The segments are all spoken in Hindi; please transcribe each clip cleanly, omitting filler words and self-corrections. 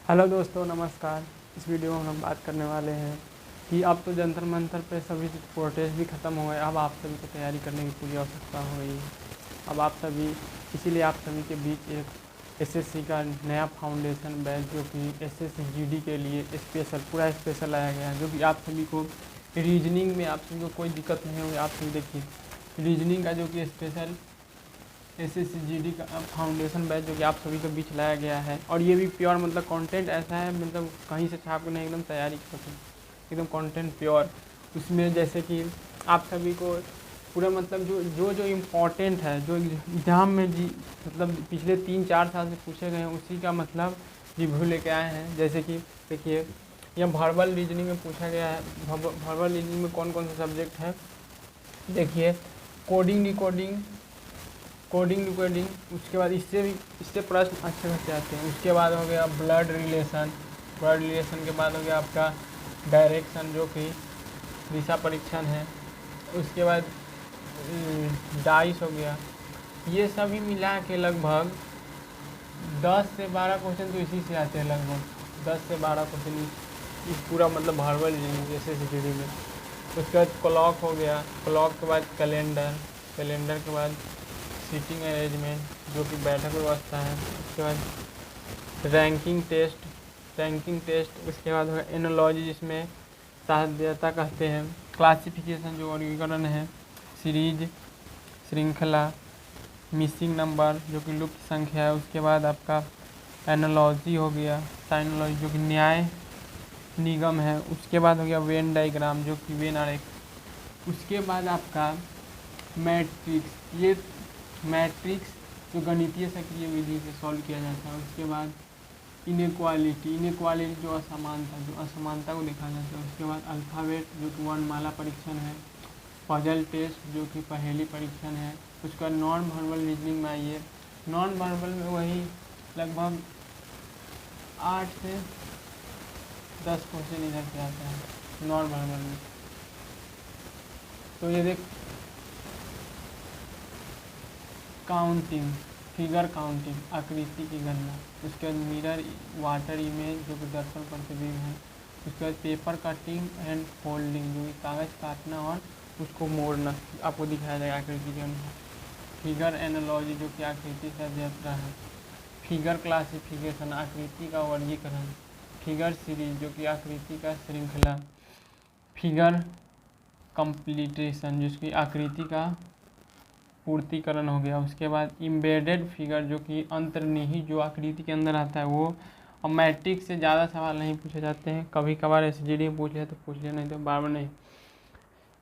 हेलो दोस्तों, नमस्कार। इस वीडियो में हम बात करने वाले हैं कि अब तो जंतर मंतर पे सभी प्रोटेस्ट भी ख़त्म हो गए। अब आप सभी को तैयारी करने की पूरी आवश्यकता हो गई है। अब आप सभी, इसीलिए आप सभी के बीच एक एसएससी का नया फाउंडेशन बैच जो कि एसएससी जीडी के लिए पूरा स्पेशल लाया गया है, जो कि आप सभी को रीजनिंग में आप सभी को कोई दिक्कत नहीं होगी। आप सभी देखिए, रीजनिंग का जो कि स्पेशल एसएससी जीडी का फाउंडेशन बैच जो कि आप सभी के बीच लाया गया है। और ये भी प्योर मतलब कंटेंट ऐसा है, मतलब कहीं से छाप के नहीं, एकदम तैयारी कर सकते, एकदम कंटेंट प्योर। उसमें जैसे कि आप सभी को पूरा मतलब जो इम्पोर्टेंट है, जो एग्ज़ाम में जी मतलब पिछले 3-4 साल से पूछे गए हैं, उसी का मतलब रिव्यू लेके आए हैं। जैसे कि देखिए, यह वर्बल रीजनिंग में पूछा गया है। वर्बल रीजनिंग में कौन कौन से सब्जेक्ट हैं, देखिए, कोडिंग रिकॉर्डिंग, उसके बाद इससे प्रश्न अच्छे खासे आते हैं। उसके बाद हो गया ब्लड रिलेशन के बाद हो गया आपका डायरेक्शन जो कि दिशा परीक्षण है। उसके बाद डाइस हो गया। ये सभी मिला के लगभग 10 से 12 क्वेश्चन तो इसी से आते हैं। लगभग 10 से 12 क्वेश्चन इस पूरा मतलब वर्बल एसएससी में। उसके बाद क्लॉक हो गया। क्लॉक के बाद कैलेंडर के बाद सीटिंग अरेंजमेंट जो कि बैठक व्यवस्था है। उसके बाद रैंकिंग टेस्ट। उसके बाद होगा एनोलॉजी, जिसमें साध्यता कहते हैं। क्लासिफिकेशन जो वर्गीकरण है। सीरीज, श्रृंखला, मिसिंग नंबर जो कि लुप्त संख्या है। उसके बाद आपका एनोलॉजी हो गया। साइनोलॉजी जो कि न्याय निगम है। उसके बाद हो गया वेन डायग्राम जो कि वेन आरेख। उसके बाद आपका मैट्रिक्स जो गणितीय सक्रिय विधि से सॉल्व किया जाता है। उसके बाद इनक्वालिटी जो असमानता को देखा जाता है। उसके बाद अल्फ़ाबेट जो कि वर्णमाला परीक्षण है। पजल टेस्ट जो कि पहेली परीक्षण है। उसके बाद नॉन वर्बल रीजनिंग में आइए। नॉन वर्बल में वही लगभग 8 से 10 क्वेश्चन इधर से आता है नॉन वर्बल में। तो ये देख, फिगर काउंटिंग, आकृति की गणना। उसके बाद मिरर वाटर इमेज जो कि दर्पण प्रतिबिंब है। उसके बाद पेपर कटिंग एंड फोल्डिंग जो कि कागज़ काटना और उसको मोड़ना आपको दिखाया जाएगा आकृति के अनुसार। फिगर एनालॉजी जो कि आकृति से अध्ययन है। फिगर क्लासिफिकेशन, आकृति का वर्गीकरण। फिगर सीरीज जो कि आकृति का श्रृंखला। फिगर कंप्लीटेशन जिसकी आकृति का पूर्तिकरण हो गया। उसके बाद एम्बेडेड फिगर जो कि अंतर्निहित जो आकृति के अंदर आता है वो। और मैट्रिक्स से ज़्यादा सवाल नहीं पूछे जाते हैं, कभी कभार एसजीडी में पूछ लिया तो पूछ लिया, नहीं तो बार बार नहीं।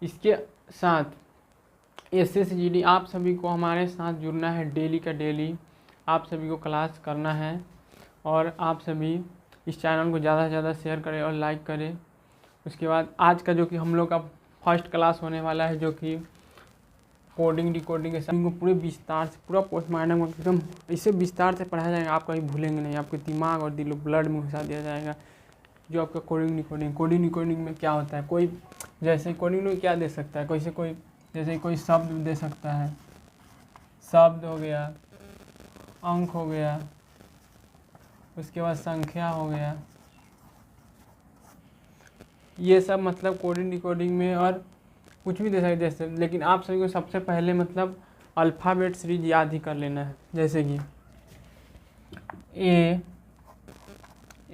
इसके साथ एसएसजीडी आप सभी को हमारे साथ जुड़ना है डेली का डेली। आप सभी को क्लास करना है और आप सभी इस चैनल को ज़्यादा से ज़्यादा शेयर करें और लाइक करें। उसके बाद आज का जो कि हम लोग का फर्स्ट क्लास होने वाला है, जो कि कोडिंग डिकोडिंग के सभी को पूरे विस्तार से, पूरा पोस्टमार्टम एकदम इसे विस्तार से पढ़ाया जाएगा। आप कहीं भूलेंगे नहीं, आपके दिमाग और दिल ब्लड में घुसा दिया जाएगा। जो आपका कोडिंग डिकोडिंग में क्या होता है, कोई जैसे कोडिंग में क्या दे सकता है, जैसे कोई शब्द दे सकता है, शब्द हो गया, अंक हो गया, उसके बाद संख्या हो गया, ये सब मतलब कोडिंग डिकोडिंग में। और कुछ भी दे सकते जैसे, लेकिन आप सभी को सबसे पहले मतलब अल्फ़ाबेट सीरीज याद ही कर लेना है। जैसे कि ए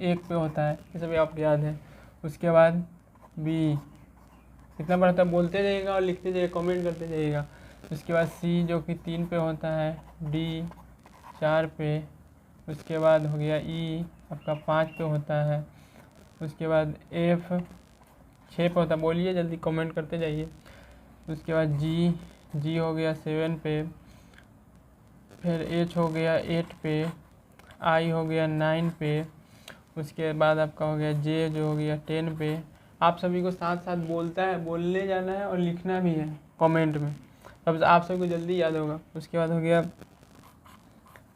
एक पे होता है, ये सभी आपको याद है। उसके बाद बी, इतना बढ़ता बोलते जाइएगा और लिखते जाइए, कमेंट करते जाइएगा। उसके बाद सी जो कि 3 पे होता है। डी 4 पे। उसके बाद हो गया ई आपका 5 पे होता है। उसके बाद एफ 6 पे होता है, बोलिए जल्दी, कमेंट करते जाइए। उसके बाद जी हो गया 7 पे। फिर एच हो गया 8 पे। आई हो गया 9 पे। उसके बाद आपका हो गया जे जो हो गया 10 पे। आप सभी को साथ साथ बोलने जाना है और लिखना भी है कमेंट में, तब आप सभी को जल्दी याद होगा। उसके बाद हो गया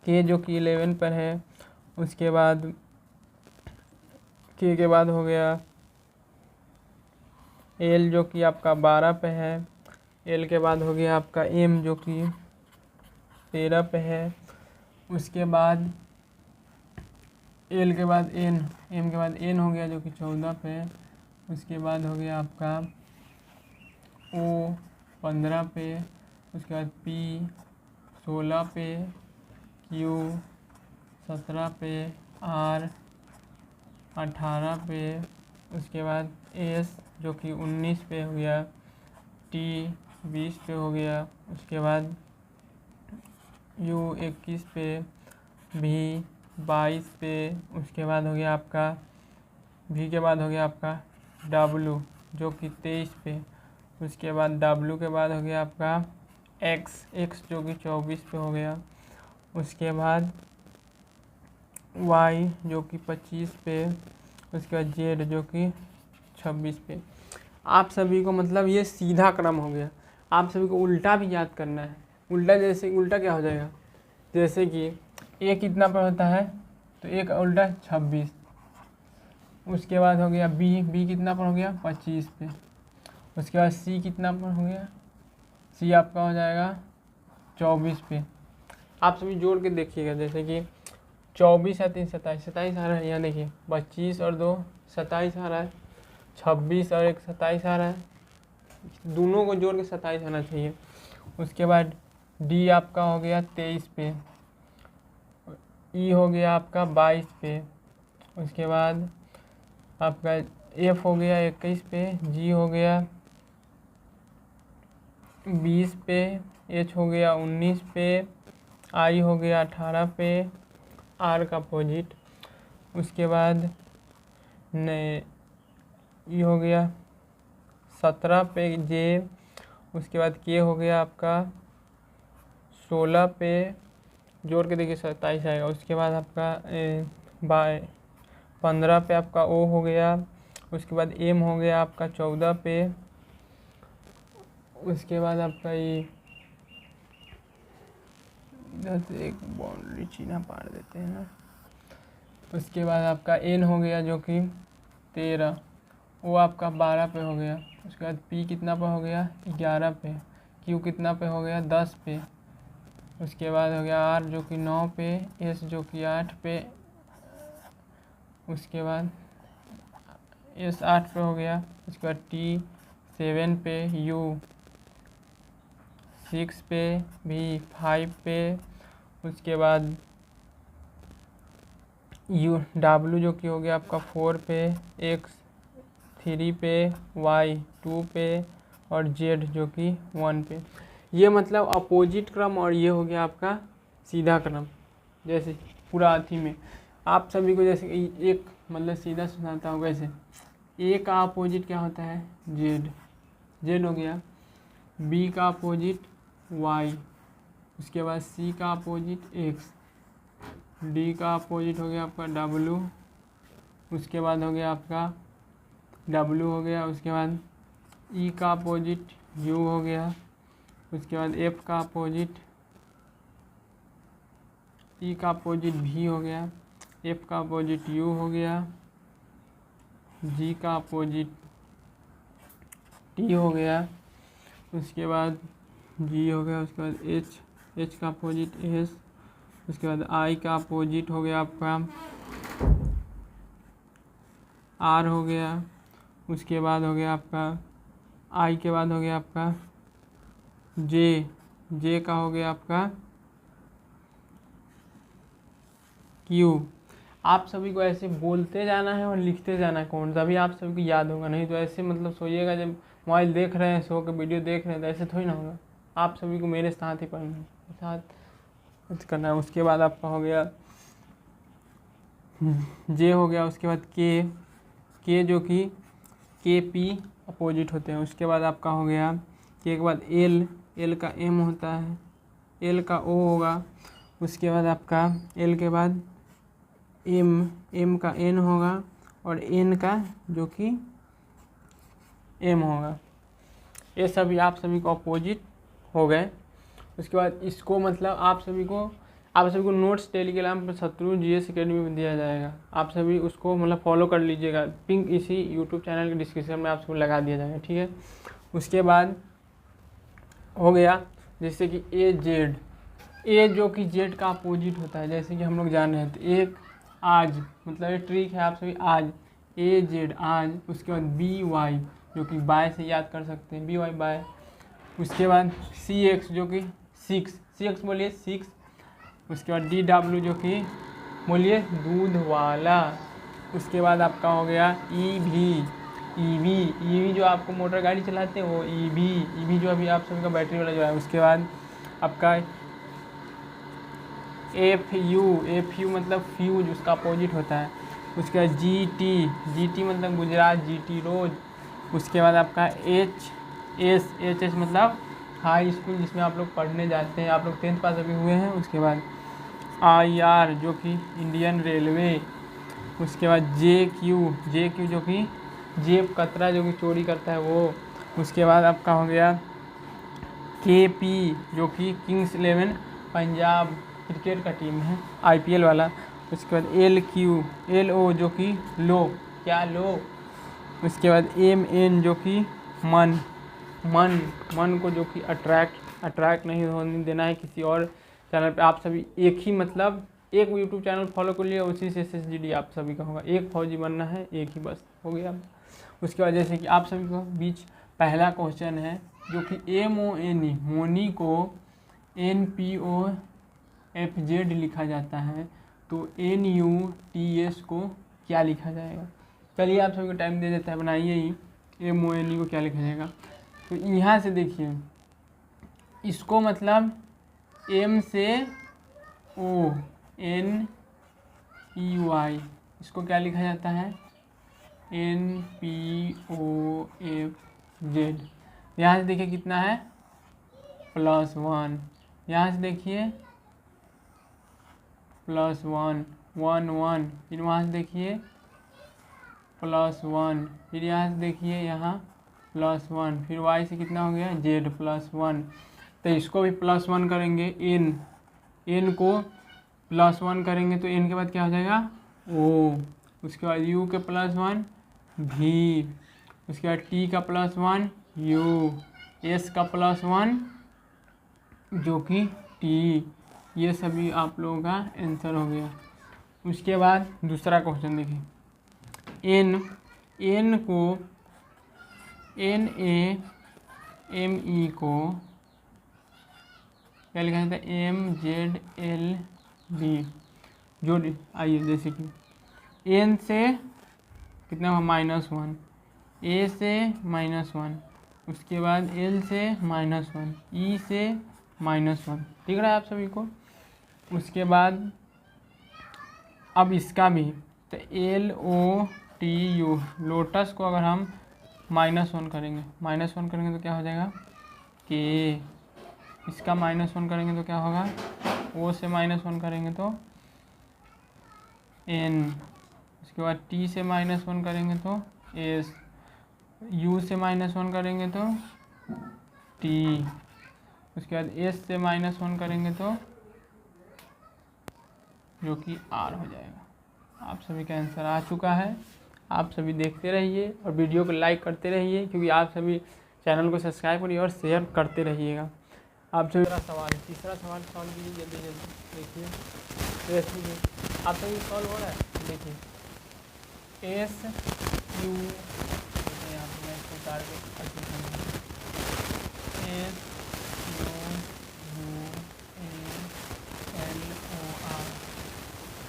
के जो कि 11 पर है। उसके बाद के बाद हो गया एल जो कि आपका 12 पे है। एल के बाद हो गया आपका एम जो कि 13 पे है। उसके बाद एल के बाद एन, एम के बाद एन हो गया जो कि 14 पे। उसके बाद हो गया आपका ओ 15 पे। उसके बाद पी 16 पे, क्यू 17 पे, आर 18 पे। उसके बाद एस जो कि 19 पे हो गया, टी 20 पे हो गया। उसके बाद यू 21 पे, भी 22 पे। उसके बाद हो गया आपका भी के बाद हो गया आपका डब्लू जो कि 23 पे। उसके बाद डब्लू के बाद हो गया आपका एक्स जो कि 24 पे हो गया। उसके बाद वाई जो कि 25 पे। उसके बाद जेड जो कि 26 पे। आप सभी को मतलब ये सीधा क्रम हो गया, आप सभी को उल्टा भी याद करना है। उल्टा क्या हो जाएगा, जैसे कि ए कितना पर होता है तो एक उल्टा 26। उसके बाद हो गया बी कितना पर हो गया 25 पे। उसके बाद सी कितना पर हो गया, सी आपका हो जाएगा 24 पे। आप सभी जोड़ के देखिएगा, जैसे कि 24 है 3 27 आ रहा है, यहाँ देखिए 25 और 2 27 आ रहा है, 26 और 1 27 आ रहा है, दोनों को जोड़ के 27 आना चाहिए। उसके बाद डी आपका हो गया 23 पे, ई हो गया आपका 22 पे। उसके बाद आपका एफ हो गया 21 पे, जी हो गया 20 पे, एच हो गया 19 पे, आई हो गया 18 पे, आर का अपोजिट। उसके बाद ई हो गया 17 पे जे। उसके बाद के हो गया आपका 16 पे, जोड़ के देखिए 27 आएगा। उसके बाद आपका 15 पे आपका ओ हो गया। उसके बाद एम हो गया आपका 14 पे। उसके बाद आपका ये इधर से एक बाउंड्री चीना पार देते हैं ना। उसके बाद आपका एन हो गया जो कि 13, वो आपका 12 पे हो गया। उसके बाद पी कितना पे हो गया 11 पे, क्यू कितना पे हो गया 10 पे। उसके बाद हो गया आर जो कि 9 पे, एस जो कि 8 पे। उसके बाद एस 8 पे हो गया। उसके बाद टी 7 पे, यू 6 पे, भी 5 पे। उसके बाद डब्लू जो कि हो गया आपका 4 पे, एक्स 3 पे, वाई 2 पे और जेड जो कि 1 पे। ये मतलब अपोजिट क्रम और ये हो गया आपका सीधा क्रम। जैसे पूरा अथी में आप सभी को जैसे एक मतलब सीधा सुनाता हूँ, वैसे ए का अपोजिट क्या होता है जेड हो गया। बी का अपोजिट वाई। उसके बाद सी का अपोजिट एक्स। डी का अपोजिट हो गया आपका डब्लू। उसके बाद हो गया आपका डब्लू हो गया। उसके बाद ई का अपोजिट यू हो गया। उसके बाद एफ का अपोजिट ई का अपोजिट भी हो गया। एफ का अपोजिट यू हो गया। जी का अपोजिट टी हो गया। उसके बाद जी हो गया। उसके बाद एच का अपोजिट एस। उसके बाद आई का अपोजिट हो गया आपका आर हो गया। उसके बाद हो गया आपका आई के बाद हो गया आपका जे का हो गया आपका क्यू। आप सभी को ऐसे बोलते जाना है और लिखते जाना है कौन, तभी आप सभी को याद होगा। नहीं तो ऐसे मतलब सोइएगा, जब मोबाइल देख रहे हैं, सो के वीडियो देख रहे हैं, तो ऐसे थोड़ी ना होगा। आप सभी को मेरे साथ ही पढ़ना है, साथ करना है। उसके बाद आपका हो गया जे हो गया। उसके बाद के जो कि के पी अपोजिट होते हैं। उसके बाद आपका हो गया के के बाद एल का एम होता है, एल का ओ होगा। उसके बाद आपका एल के बाद एम का एन होगा और एन का जो कि एम होगा। ये सभी आप सभी को अपोजिट हो गए। उसके बाद इसको मतलब आप सभी को नोट्स टेलीग्राम पर शत्रु जीएस अकेडमी में दिया जाएगा। आप सभी उसको मतलब फॉलो कर लीजिएगा। पिंक इसी यूट्यूब चैनल के डिस्क्रिप्शन में आप सबको लगा दिया जाएगा, ठीक है। उसके बाद हो गया जैसे कि ए जो कि जेड का अपोजिट होता है, जैसे कि हम लोग जान रहे हैं। तो एक आज, मतलब ये ट्रिक है आप सभी, आज AZ आज। उसके बाद BY जो कि बाय से याद कर सकते हैं, BY बाय। उसके बाद CX जो कि 6 बोलिए 6। उसके बाद DW जो कि बोलिए दूध वाला। उसके बाद आपका हो गया EV जो आपको मोटर गाड़ी चलाते हैं वो EV जो अभी आप सभी का बैटरी वाला जो है। उसके बाद आपका FU मतलब फ्यूज, उसका अपोजिट होता है। उसके बाद GT मतलब गुजरात, GT रोज। उसके बाद आपका HS मतलब हाई स्कूल जिसमें आप लोग पढ़ने जाते हैं, आप लोग 10th पास अभी हुए हैं। उसके बाद IR जो कि इंडियन रेलवे। उसके बाद JQ जो कि जेब कतरा जो कि चोरी करता है वो। उसके बाद आपका हो गया KP जो कि किंग्स 11 पंजाब क्रिकेट का टीम है, IPL वाला। उसके बाद LO जो कि लो। उसके बाद MN जो कि मन को जो कि अट्रैक्ट नहीं होने देना है किसी और चैनल पे। आप सभी एक ही मतलब एक यूट्यूब चैनल फॉलो कर लिए, उसी से SSGD आप सभी का होगा। एक फौजी बनना है, एक ही बस हो गया। उसके बाद जैसे कि आप सभी को बीच पहला क्वेश्चन है जो कि MONE मोनी को NPOFZ लिखा जाता है, तो NUTS को क्या लिखा जाएगा। चलिए आप सभी को टाइम दे देता है, बनाइए ही MONE को क्या लिखा जाएगा। तो यहाँ से देखिए, इसको मतलब M से O NEY, इसको क्या लिखा जाता है NPOFZ। यहाँ से देखिए कितना है +1। यहाँ से देखिए +1 1 फिर वहाँ से देखिए +1, फिर यहाँ से देखिए यहाँ +1, फिर Y से कितना हो गया Z +1। तो इसको भी +1 करेंगे, N को +1 करेंगे तो N के बाद क्या हो जाएगा O। उसके बाद U के +1 V। उसके बाद T का +1 U, S का +1 जो कि T। ये सभी आप लोगों का आंसर हो गया। उसके बाद दूसरा क्वेश्चन देखिए, N को NAME को क्या लिखा जाता है MZLB। जो आइए जैसे कि N से कितना हुआ -1, A से -1, उसके बाद L से -1, E से -1, ठीक रहा है आप सभी को। उसके बाद अब इसका भी तो LOTU लोटस को अगर हम -1 करेंगे तो क्या हो जाएगा K। इसका -1 करेंगे तो क्या होगा O से -1 करेंगे तो N। उसके बाद T से -1 करेंगे तो S, U से -1 करेंगे तो T। उसके बाद S से -1 करेंगे तो जो कि R हो जाएगा। आप सभी का आंसर आ चुका है। आप सभी देखते रहिए और वीडियो को लाइक करते रहिए, क्योंकि आप सभी चैनल को सब्सक्राइब करिए और शेयर करते रहिएगा। आप सभी तीसरा सवाल सॉल्व कीजिए जल्दी देखिए। आप सभी सॉल्व हो रहा है, देखिए SU यहाँ पर मैं इसको उतार के SULOR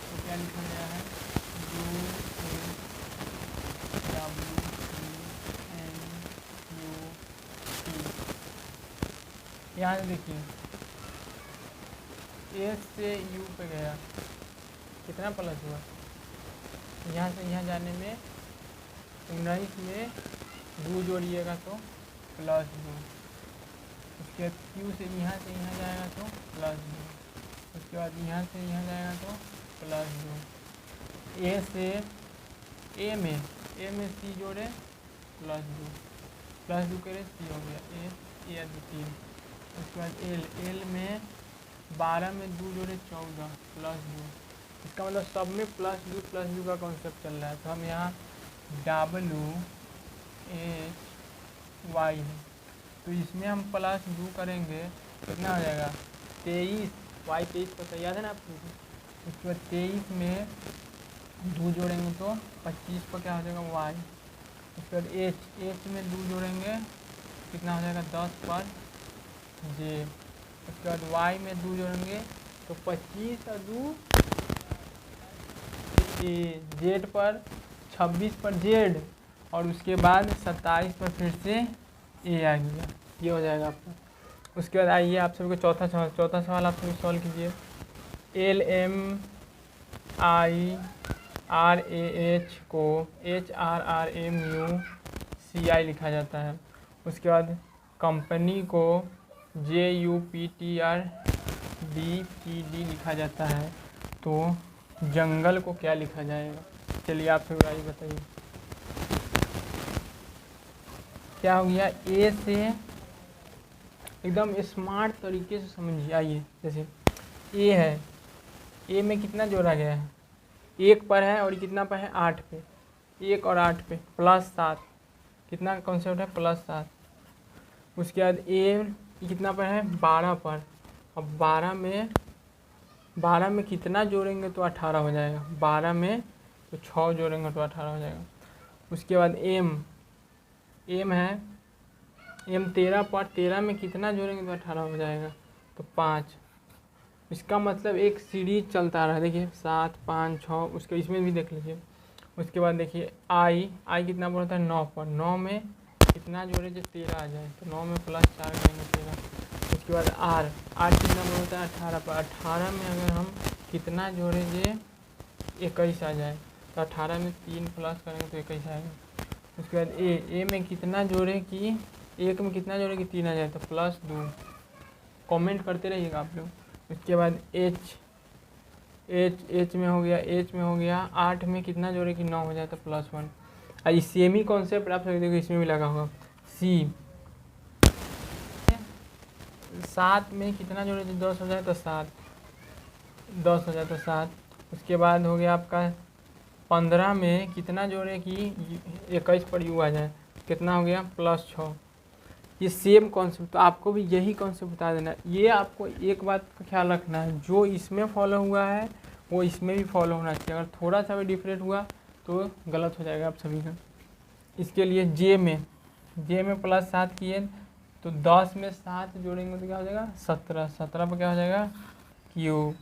तो क्या लिखा गया है UAWNUT। यहाँ से देखिए S से U पे गया, कितना प्लस हुआ, यहाँ से यहाँ जाने में 19 में 2 जोड़िएगा तो +2। उसके बाद Q से यहाँ जाएगा तो +2। उसके बाद यहाँ से यहाँ जाएगा तो +2। A से A में C जोड़े +2 करे C हो गया A 3। उसके बाद L में 12 में 2 जोड़े 14 +2। इसका मतलब सब में +2 का कॉन्सेप्ट चल रहा है। तो हम यहाँ WHY है, तो इसमें हम +2 करेंगे कितना हो जाएगा 23। Y 23 पता याद है ना आपको। उसके बाद 23 में 2 जोड़ेंगे तो 25 पर क्या हो जाएगा y। उसके बाद एच में 2 जोड़ेंगे कितना हो जाएगा 10 पर j। उसके बाद y में 2 जोड़ेंगे तो 25 और 2 जेड पर 26 पर जेड और उसके बाद 27 पर फिर से ए आ गया। ये हो जाएगा आपका। उसके बाद आइए आप सभी को चौथा सवाल आप सभी सॉल्व कीजिए। LMIRAH को HRRMUCI लिखा जाता है। उसके बाद कंपनी को JUPTRDPD लिखा जाता है। तो जंगल को क्या लिखा जाएगा? चलिए आप फिर आइए बताइए क्या हो गया। ए से एकदम स्मार्ट तरीके से समझिए। आइए जैसे ए है, ए में कितना जोड़ा गया है 1 पर है और कितना पर है 8 पे, 1 और 8 पे +7 कितना कॉन्सेप्ट है +7। उसके बाद ए कितना पर है 12 पर। अब 12 में कितना जोड़ेंगे तो 18 हो जाएगा। 12 में तो 6 जोड़ेंगे तो 18 हो जाएगा। उसके बाद एम है एम 13 पर, 13 में कितना जोड़ेंगे तो 18 हो जाएगा तो 5। इसका मतलब एक सीरीज चलता रहा है। देखिए 7 5 6 उसके इसमें भी देख लीजिए। उसके बाद देखिए आई कितना पर होता है 9 पर, 9 में कितना जोड़े जो 13 आ जाए तो 9 में +4 करेंगे 13। उसके बाद आर कितना पर होता है 18 पर, 18 में अगर हम कितना जोड़े जे 21 आ जाए तो 18 में 3 प्लस करेंगे तो 21 आएगा। उसके बाद ए में कितना जोड़े कि 1 में कितना जोड़े कि 3 आ जाए तो +2। कमेंट करते रहिएगा आप लोग। उसके बाद एच में हो गया 8 में कितना जोड़े कि 9 हो जाए तो +1। और सेम ही कॉन्सेप्ट आप सभी देखो इसमें भी लगा होगा। सी 7 में कितना जोड़े तो 10 हो जाए तो 7, 10 हो जाए तो 7। उसके बाद हो गया आपका 15 में कितना जोड़े कि 21 पर यू आ जाए कितना हो गया +6। ये सेम कॉन्सेप्ट, तो आपको भी यही कॉन्सेप्ट बता देना। ये आपको एक बात का ख्याल रखना है, जो इसमें फॉलो हुआ है वो इसमें भी फॉलो होना चाहिए। अगर थोड़ा सा भी डिफरेंट हुआ तो गलत हो जाएगा आप सभी का। इसके लिए जे में +7 किए तो 10 में 7 जोड़ेंगे तो क्या हो जाएगा 17 पर क्या हो जाएगा क्यू।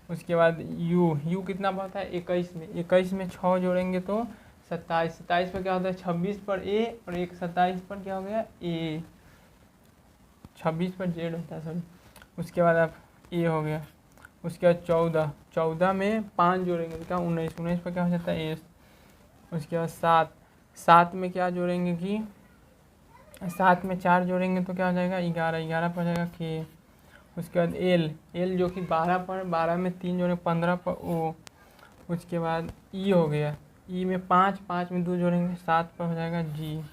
उसके बाद यू कितना बढ़ता है 21 में 6 जोड़ेंगे तो 27 पर क्या होता है 26 पर ए और 27 पर क्या हो गया ए, 26 पर जेड होता है सॉरी। उसके बाद आप ए हो गया। उसके बाद 14 में 5 जोड़ेंगे तो क्या 19 पर क्या हो जाता है एस। उसके बाद 7 में क्या जोड़ेंगे कि 7 में 4 जोड़ेंगे तो क्या हो जाएगा 11 पर जाएगा के। उसके बाद एल जो कि 12 पर, 12 में 3 जोड़ेंगे 15 पर ओ। उसके बाद ई हो गया, ई में 5 में 2 जोड़ेंगे 7 पर हो जाएगा जी।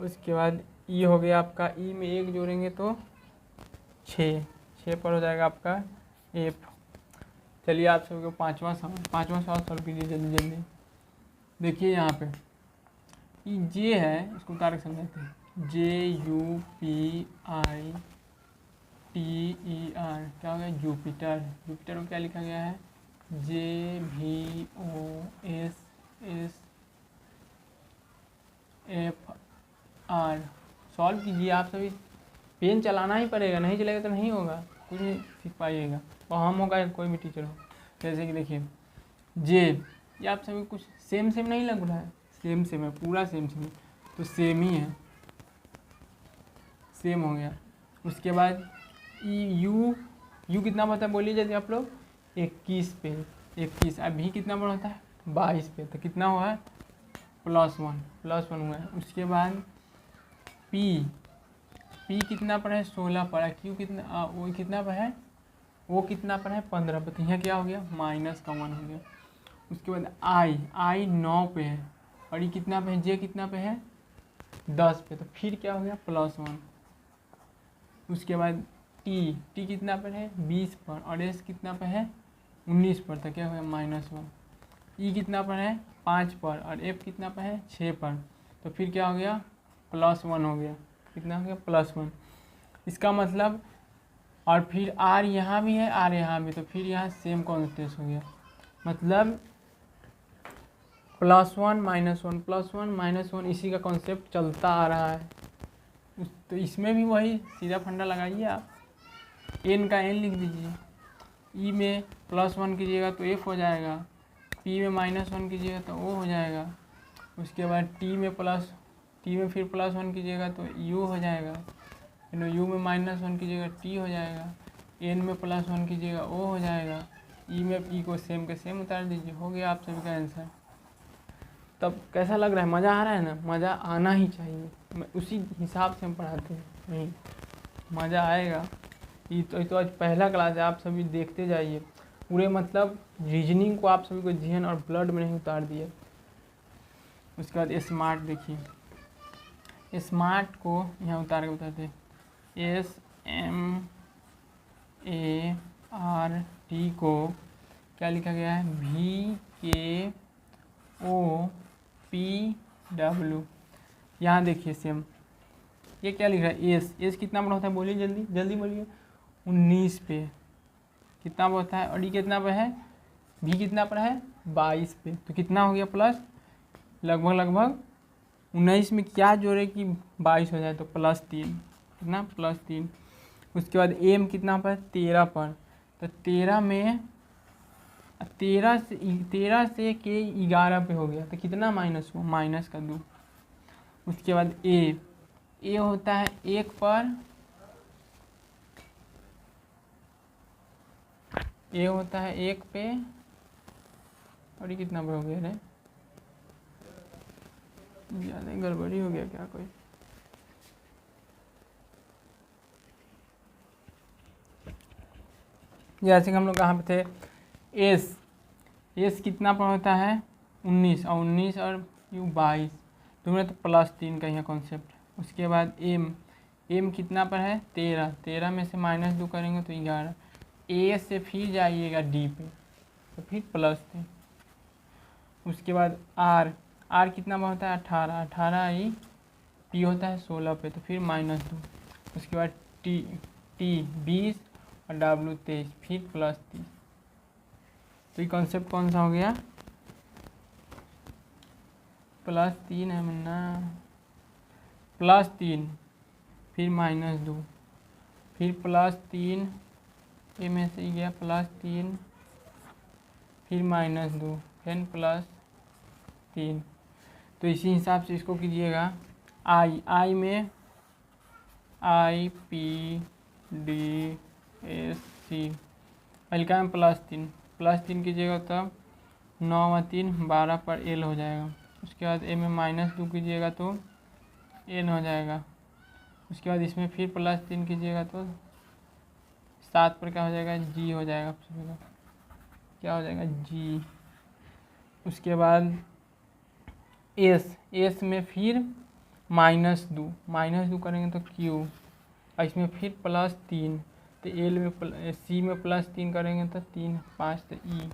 उसके बाद ई हो गया आपका, ई में 1 जोड़ेंगे तो 6 पर हो जाएगा आपका एफ। चलिए आप सभी को पाँचवा सवाल सॉल्व कीजिए जल्दी। देखिए यहाँ पे ये जे है, इसको उतार के समझाते हैं। JUPITER क्या हो गया जुपिटर को क्या लिखा गया है JVOSSFR। सॉल्व कीजिए आप सभी, पेन चलाना ही पड़ेगा, नहीं चलेगा तो नहीं होगा, कुछ नहीं सीख पाइएगा। और हम होगा या कोई भी टीचर हो। जैसे कि देखिए जे, ये आप सभी कुछ सेम नहीं लग रहा है, सेम है पूरा सेम तो सेम ही है, सेम हो गया। उसके बाद यू कितना बढ़ता है बोलिए जल्दी आप लोग 21 पे, 21। अभी कितना बड़ा होता है 22 पे, तो कितना हुआ है +1 हुआ है। उसके बाद पी कितना पर है 16 पर है। क्यू कितना वो कितना पर है, वो कितना पर है 15 पर, तो यहाँ क्या हो गया -1 हो गया। उसके बाद आई 9 पे है और ये कितना पे है जे कितना पे है 10 पे, तो फिर क्या हो गया +1। उसके बाद टी कितना पर है 20 पर और एस कितना पर है 19 पर, तो क्या हो गया -1। ई कितना पर है 5 पर और एफ कितना पर है 6 पर, तो फिर क्या हो गया +1 हो गया। कितना हो गया +1। इसका मतलब, और फिर आर यहाँ भी है आर यहाँ भी, तो फिर यहाँ सेम कॉन्स्टेंट हो गया। मतलब +1 -1 +1 -1 इसी का कॉन्सेप्ट चलता आ रहा है। तो इसमें भी वही सीधा फंडा लगाइए आप, n का n लिख दीजिए, e में +1 कीजिएगा तो f हो जाएगा, p में -1 कीजिएगा तो o हो जाएगा, उसके बाद t में फिर +1 कीजिएगा तो u हो जाएगा, u में -1 कीजिएगा t हो जाएगा, n में +1 कीजिएगा o हो जाएगा, e में p को सेम के सेम उतार दीजिए, हो गया आप सभी का आंसर। तब कैसा लग रहा है, मज़ा आ रहा है ना? मज़ा आना ही चाहिए, उसी हिसाब से हम पढ़ाते हैं, नहीं मज़ा आएगा। ये तो आज पहला क्लास है, आप सभी देखते जाइए पूरे, मतलब रीजनिंग को आप सभी को जहन और ब्लड में नहीं उतार दिए। उसके बाद स्मार्ट देखिए, स्मार्ट को यहाँ उतार के बताते हैं, SMART को क्या लिखा गया है, VKOPW। यहाँ देखिए सेम, ये क्या लिख रहा है, एस कितना बड़ा होता है, बोलिए जल्दी जल्दी बोलिए, 19 पे कितना होता है, और ये कितना पे है, भी कितना पर है, 22 पे, तो कितना हो गया प्लस, लगभग 19 में क्या जोड़े कि 22 हो जाए, तो +3, कितना +3। उसके बाद एम कितना पर, 13 पर, तो 13 से के 11 पे हो गया, तो कितना माइनस हुआ, -2। उसके बाद ए होता है 1 पर, ए होता है 1 पे, और ये कितना पर हो गया रे, ज़्यादा गड़बड़ी हो गया क्या कोई, जैसे कि हम लोग कहाँ पे थे, एस कितना पर होता है, 19, और 19 और यू 22, तुम्हें तो +3 का यहाँ कॉन्सेप्ट। उसके बाद एम कितना पर है, 13 में से -2 करेंगे तो 11, ए से फिर जाइएगा डी पे, तो फिर +3। उसके बाद आर कितना पर होता है, 18 आई, पी होता है 16 पे, तो फिर -2। उसके बाद टी 20 और डब्ल्यू 23, फिर +3। तो ये कॉन्सेप्ट कौन सा हो गया, +3 है मन्ना, +3 फिर -2, फिर +3, ए में से ही गया +3, फिर -2, फिर +3। तो इसी हिसाब से इसको कीजिएगा। आई में IPDSC हल्का में +3 कीजिएगा तब 9 व 3 12 पर एल हो जाएगा। उसके बाद ए में -2 कीजिएगा तो एन हो जाएगा। उसके बाद इसमें फिर +3 कीजिएगा तो 7 पर क्या हो जाएगा, जी हो जाएगा, क्या हो जाएगा, जी। उसके बाद एस में फिर -2 करेंगे तो क्यू, और इसमें फिर +3, तो एल में सी में +3 करेंगे तो 3 5 तो ई।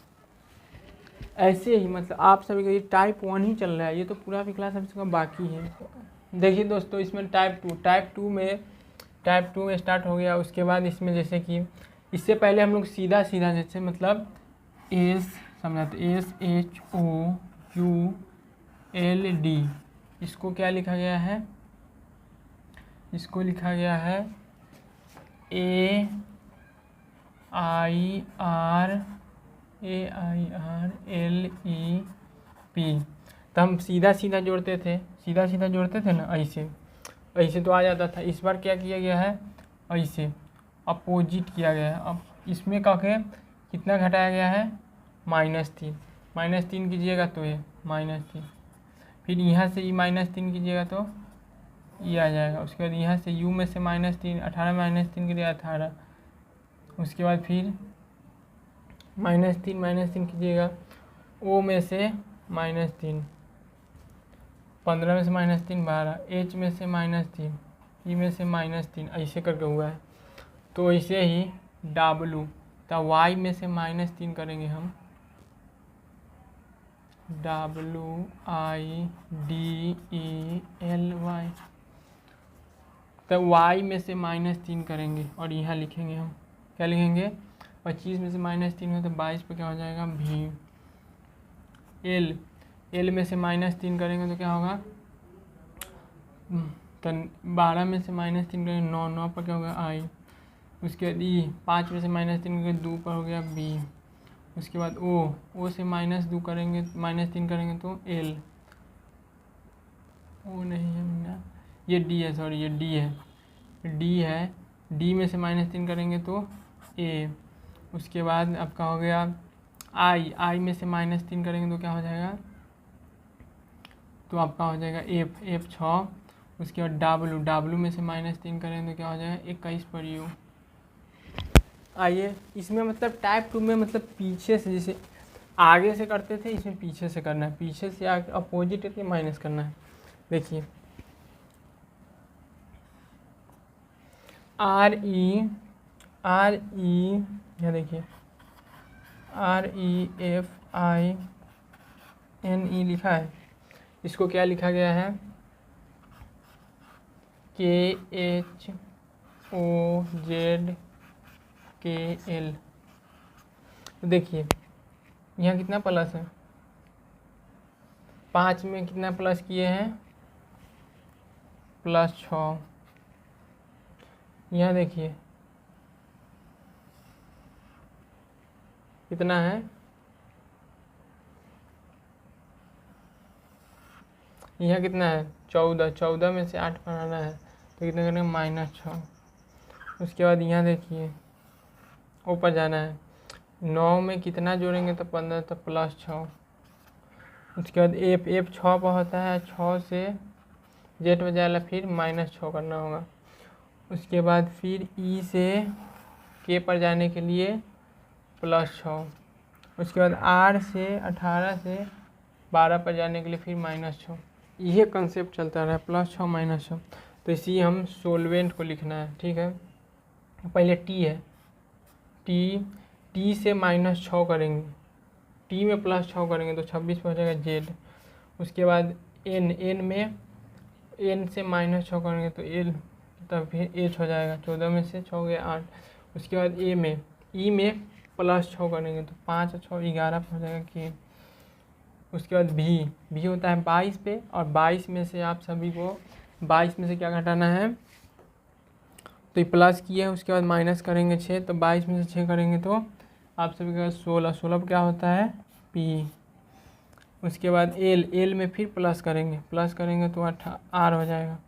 ऐसे ही मतलब आप सभी का ये टाइप 1 ही चल रहा है, ये तो पूरा भी क्लास अभी तक बाकी है। देखिए दोस्तों, इसमें टाइप 2 में स्टार्ट हो गया। उसके बाद इसमें जैसे कि इससे पहले हम लोग सीधा जैसे मतलब समझाते, SHOULD, इसको क्या लिखा गया है, इसको लिखा गया है AIRLEP। तो हम सीधा जोड़ते थे, ना, ऐसे तो आ जाता था। इस बार क्या किया गया है, ऐसे अपोजिट किया गया है। अब इसमें का के कितना घटाया गया है, -3 कीजिएगा तो ये -3, फिर यहाँ से -3 कीजिएगा तो ये आ जाएगा। उसके बाद यहाँ से u में से -3, 18 में -3 के लिए 18। उसके बाद फिर -3 कीजिएगा, o में से -3, 15 में से -3 12, h में से -3, e में से -3, ऐसे करके हुआ है। तो ऐसे ही w, तो y में से -3 करेंगे हम, WIDELY, तो y में से -3 करेंगे और यहाँ लिखेंगे हम, क्या लिखेंगे, 25 में से -3 हो तो 22 पे क्या हो जाएगा, v। एल में से -3 करेंगे तो क्या होगा, तो 12 में से -3 करेंगे 9, 9 पर क्या होगा आई। उसके बाद ई, 5 में से -3 करेंगे 2 पर हो गया बी। उसके बाद ओ से -2 करेंगे, -3 करेंगे तो एल, ओ नहीं है ना, ये डी है, सॉरी ये डी है, डी में से -3 करेंगे तो ए। उसके बाद आपका हो गया आई में से -3 करेंगे तो क्या हो जाएगा, तो आपका हो जाएगा एफ 6। उसके बाद डब्लू में से -3 करेंगे तो क्या हो जाएगा 21 पर यू। आइए इसमें मतलब टाइप 2 में मतलब पीछे से, जैसे आगे से करते थे, इसमें पीछे से करना है, पीछे से आगे अपोजिट करके माइनस करना है। देखिए आर ई यह देखिए REFINE लिखा है, इसको क्या लिखा गया है KHOZKL। तो देखिए यहाँ कितना प्लस है, 5 में कितना प्लस किए हैं +6। यहाँ देखिए कितना है, यहाँ कितना है 14, 14 में से 8 बनाना है तो कितना करेंगे -6। उसके बाद यहाँ देखिए ऊपर जाना है, 9 में कितना जोड़ेंगे तो 15, तो +6। उसके बाद एफ 6 पर होता है, 6 से जेट बजाला फिर -6 करना होगा। उसके बाद फिर ई से के पर जाने के लिए +6। उसके बाद आर से 18 से 12 पर जाने के लिए फिर -6। यह कंसेप्ट चलता रहा +6 -6। तो इसी हम सोलवेंट को लिखना है, ठीक है। पहले टी है, टी से -6 करेंगे, टी में +6 करेंगे तो 26 पर हो जाएगा जेड। उसके बाद एन में एन से -6 करेंगे तो एल, तब फिर एच हो जाएगा, 14 में से 6 हो गया 8। उसके बाद ई में +6 करेंगे तो 5 और 6 11 पर हो जाएगा के। उसके बाद भी होता है 22 पे, और 22 में से आप सभी को 22 में से क्या घटाना है, तो ये प्लस किया है, उसके बाद माइनस करेंगे 6, तो 22 में से 6 करेंगे तो आप सभी का 16, 16 पर क्या होता है पी। उसके बाद एल में फिर प्लस करेंगे तो आर हो जाएगा।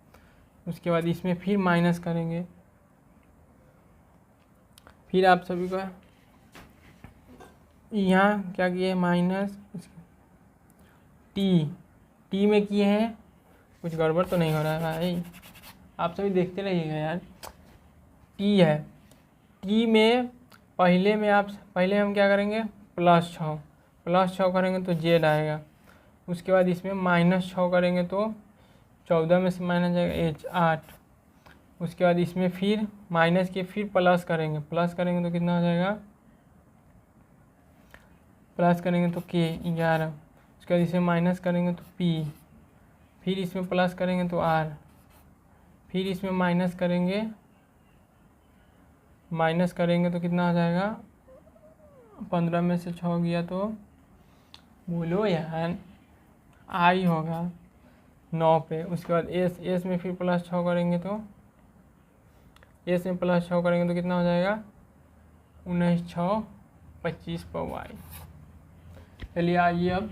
उसके बाद इसमें फिर माइनस करेंगे, फिर आप सभी का यहाँ क्या किए माइनस, टी में किए हैं, कुछ गड़बड़ तो नहीं हो रहा है भाई, आप सभी देखते रहिएगा यार। टी है, टी में पहले हम क्या करेंगे +6 करेंगे तो जेड आएगा। उसके बाद इसमें -6 करेंगे तो 14 में से माइनस जाएगा एच 8। उसके बाद इसमें फिर माइनस के फिर प्लस करेंगे तो कितना हो जाएगा, प्लस करेंगे तो के 11। उसके बाद इसमें माइनस करेंगे तो पी, फिर इसमें प्लस करेंगे तो आर, फिर इसमें माइनस करेंगे तो कितना हो जाएगा, 15 में से 6 गया तो बोलो यार आई होगा 9 पे। उसके बाद एस में फिर +6 करेंगे तो कितना हो जाएगा 19, 6, 25 पर वाई। चलिए आइए अब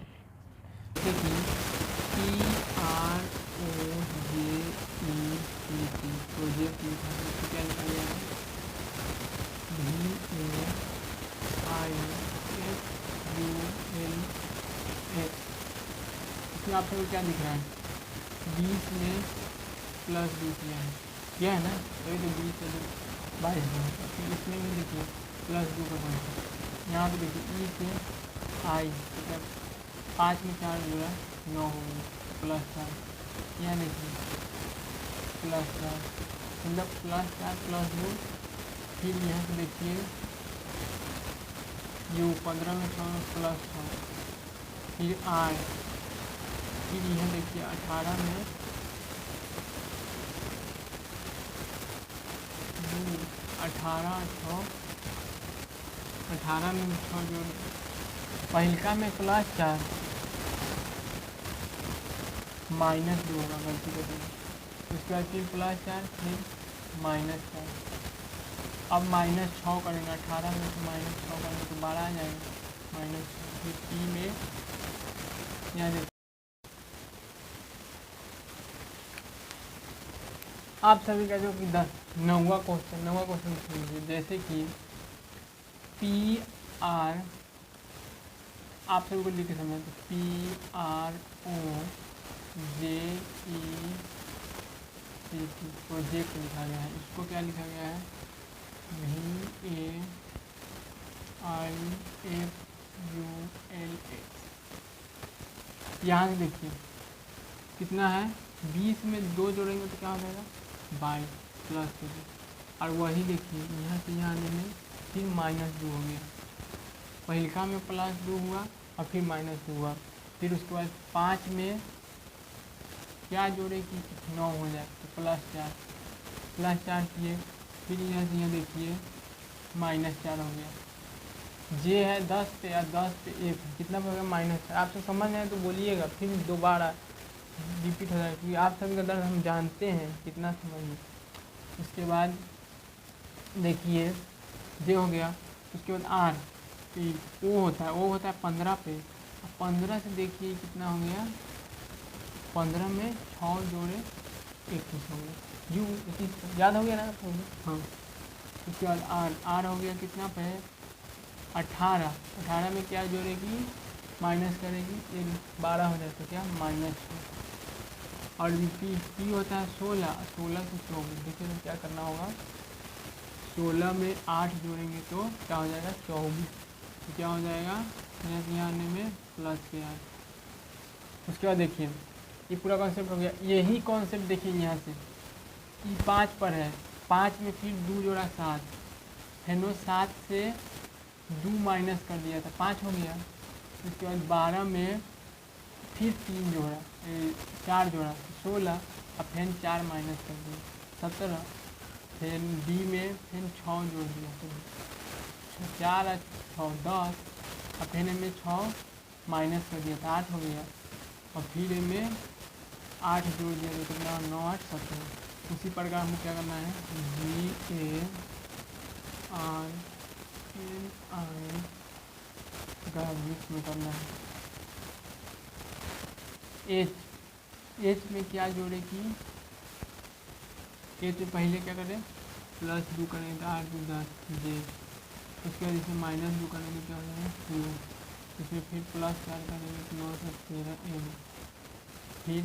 देखिए प्रोजेक्ट लिखा है, तो क्या लिखा गया है VAIFULS। इसमें आप सबको क्या दिख रहा है 20 में +2 किया है, यह है ना, वही तो 20 से 22 है। फिर इसमें भी देखिए +2 का कॉन्सेप्ट, यहाँ पे देखिए ई से आई, मतलब 5 में 4 जुड़ा 9 हो गई +4। यहाँ देखिए +4 मतलब +4 +2। फिर यहाँ पे देखिए यू 15 में 6 +6, फिर आर, फिर यहाँ देखिए 18 में 18 में 6 जोड़, पहिलका में +4, -2 होगा, गलती कर देंगे। उसके बाद फिर +4 फिर -4। अब -6 करेंगे, 18 में से -6 करेंगे तो 12 आ जाएगा, -6। फिर पी में यहाँ देखिए आप सभी का जो कि 9वां क्वेश्चन सुन लीजिए। जैसे कि पी आर, आप सभी को लिख के समझ, PROJECT प्रोजेक्ट लिखा गया है। इसको क्या लिखा गया है, VAIFULA। यहाँ से देखिए कितना है, 20 में 2 जोड़ेंगे तो क्या हो जाएगा, 22 +2। और वही देखिए यहाँ से यहाँ आने में फिर -2 हो गया, पहिलका में +2 हुआ और फिर -2 हुआ। फिर उसके बाद 5 में क्या जोड़े कि 9 हो जाए तो +4 किए। फिर यहाँ से यहाँ देखिए -4 हो गया। जे है 10 पे या 10 पे 1 कितना हो गया, -4। आप सब समझ आए तो बोलिएगा, फिर दोबारा रिपीट हो जाएगा, क्योंकि आप सभी का दर्द हम जानते हैं कितना समझिए। उसके बाद देखिए जे हो गया। उसके बाद आर, ओ होता है 15 पे। 15 से देखिए कितना हो गया, 15 में 6 जोड़े 21 हो गया। यू 21 याद हो गया ना, हाँ। उसके बाद आर हो गया कितना पे, 18 में क्या जोड़ेगी, माइनस करेगी, 12 हो जाता है क्या, -6। और पी होता है 16 से 24। देखिए तो क्या करना होगा, 16 में 8 जोड़ेंगे तो क्या हो जाएगा, 24। तो क्या हो जाएगा, यहाँ आने में +8। उसके बाद देखिए ये पूरा कॉन्सेप्ट हो गया। यही कॉन्सेप्ट देखिए यहाँ से ये 5 पर है, 5 में फिर 2 जोड़ा 7, फेनो 7 से 2 माइनस कर दिया था, 5 हो गया। उसके बाद 12 में फिर 3 जोड़ा 4 जोड़ा 16, और फिर 4 माइनस कर दिया 17। फिर डी में फिर 6 जोड़ दिया, तो 4 और 6 10, और फिर में 6 माइनस कर दिया था, 8 हो गया। और फिर में 8 जोड़ दिया तो कितना, 9 8 17। उसी प्रकार हमको क्या करना है, VARNI का बीच में करना है। एच में क्या जोड़े कि, एच में पहले क्या करें, +2 करेंगे तो 8 2 10 जे। उसके बाद इसमें -2 करेंगे क्या हो जाएगा, 2। इसमें फिर +4 करेंगे तो 9 से 13 एम। फिर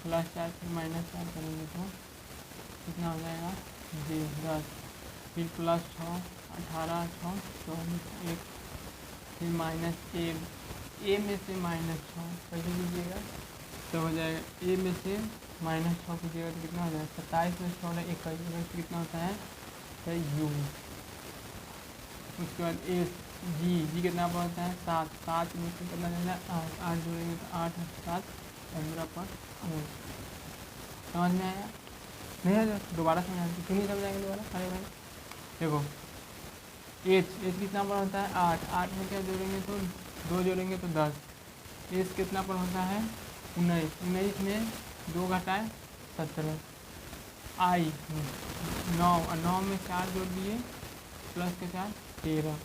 +4 फिर -4 करेंगे तो कितना हो जाएगा, जे 10। फिर +6 18 6 24 1। फिर -ए में से -6 कैसे लीजिएगा, तो हो जाएगा ए में से -6 कीजिएगा तो कितना हो जाएगा, 27 में 6 1 करिएगा तो कितना होता है, तो यू। उसके बाद ए जी कितना पर होता है, 7 में से कितना लेना है, 8 जोड़ेंगे तो 8 7 15 पर 9। समझ में आया, नहीं आया दोबारा समझा, क्यों नहीं समझाएंगे दोबारा, अरे भाई देखो एच कितना पर होता है, 8 में क्या जोड़ेंगे तो 2 जोड़ेंगे तो 10। एच कितना पर होता है, 19 में 2 घटाए 17। आई 9 और 9 में 4 जोड़ दिए प्लस के 4 13।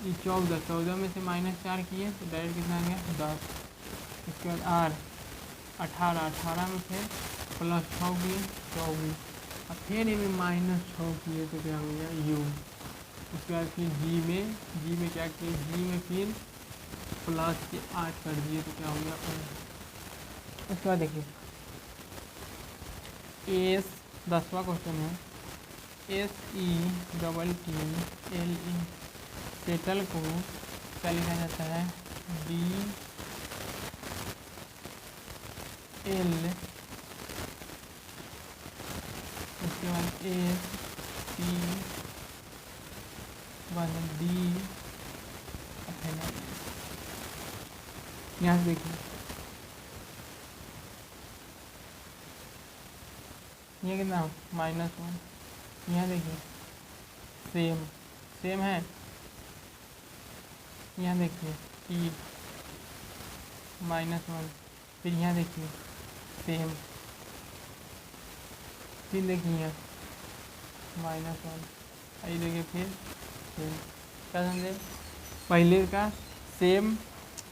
ये 14 में से -4 किए तो डायरेक्ट कितना आ गया, 10। इसके बाद आर 18 में फिर +6 किए 24, और फिर ये में -6 किए तो क्या हो गया, यू। उसके बाद फिर जी में क्या किए, जी में फिर +8 कर दिए तो क्या हो गया, उसके बाद देखिए एस 10वां क्वेश्चन है, SETTLE सेटल को क्या लिखा जाता है, DL। उसके बाद ST D। यहाँ से देखिए ये कितना -1। यहाँ देखिए सेम है। यहाँ देखिए T -1 फिर यहाँ देखिए सेम, फिर देखिए -1, आई देखिए फिर सेम। क्या समझे? पहले का सेम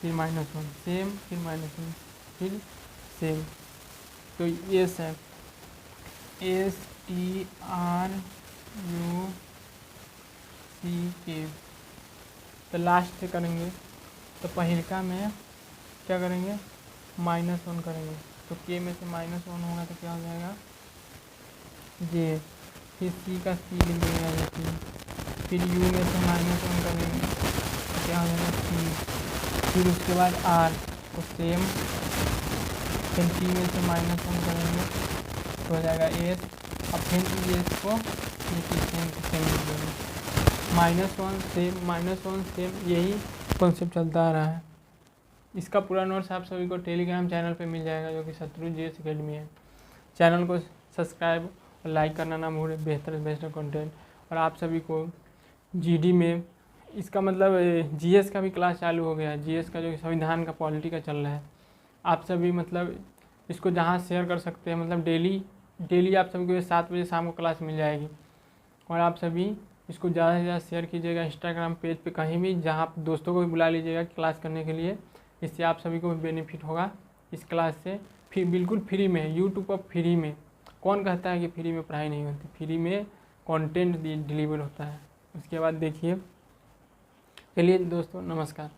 फिर -1, सेम फिर -1 फिर सेम। तो ये है STRUCK। तो लास्ट करेंगे तो पहिलका में क्या करेंगे, -1 करेंगे। तो के में से -1 होगा तो क्या हो जाएगा जे, फिर सी का सी लिख देंगे जैसे, फिर यू में से -1 करेंगे तो क्या हो जाएगा सी, फिर उसके बाद आर तो सेम, फिर टी में से -1 करेंगे तो हो जाएगा एस, अब फिर एस को सेम लिख देंगे, -1 सेम -1 सेम, यही कॉन्सेप्ट चलता आ रहा है। इसका पूरा नोट्स आप सभी को टेलीग्राम चैनल पे मिल जाएगा जो कि शत्रु GS अकेडमी है। चैनल को सब्सक्राइब और लाइक करना ना भूलें, बेहतर से बेहतर कंटेंट। और आप सभी को GD में इसका मतलब GS का भी क्लास चालू हो गया है, GS का जो संविधान का पॉलिटी का चल रहा है। आप सभी मतलब इसको जहाँ शेयर कर सकते हैं, मतलब डेली आप सभी को 7 बजे शाम को क्लास मिल जाएगी। और आप सभी इसको ज़्यादा से ज़्यादा शेयर कीजिएगा इंस्टाग्राम पेज पे, कहीं भी जहाँ आप दोस्तों को भी बुला लीजिएगा क्लास करने के लिए। इससे आप सभी को भी बेनिफिट होगा इस क्लास से। फिर बिल्कुल फ्री में है, यूट्यूब पर फ्री में। कौन कहता है कि फ्री में पढ़ाई नहीं होती? फ्री में कंटेंट डिलीवर होता है। उसके बाद देखिए, चलिए दोस्तों नमस्कार।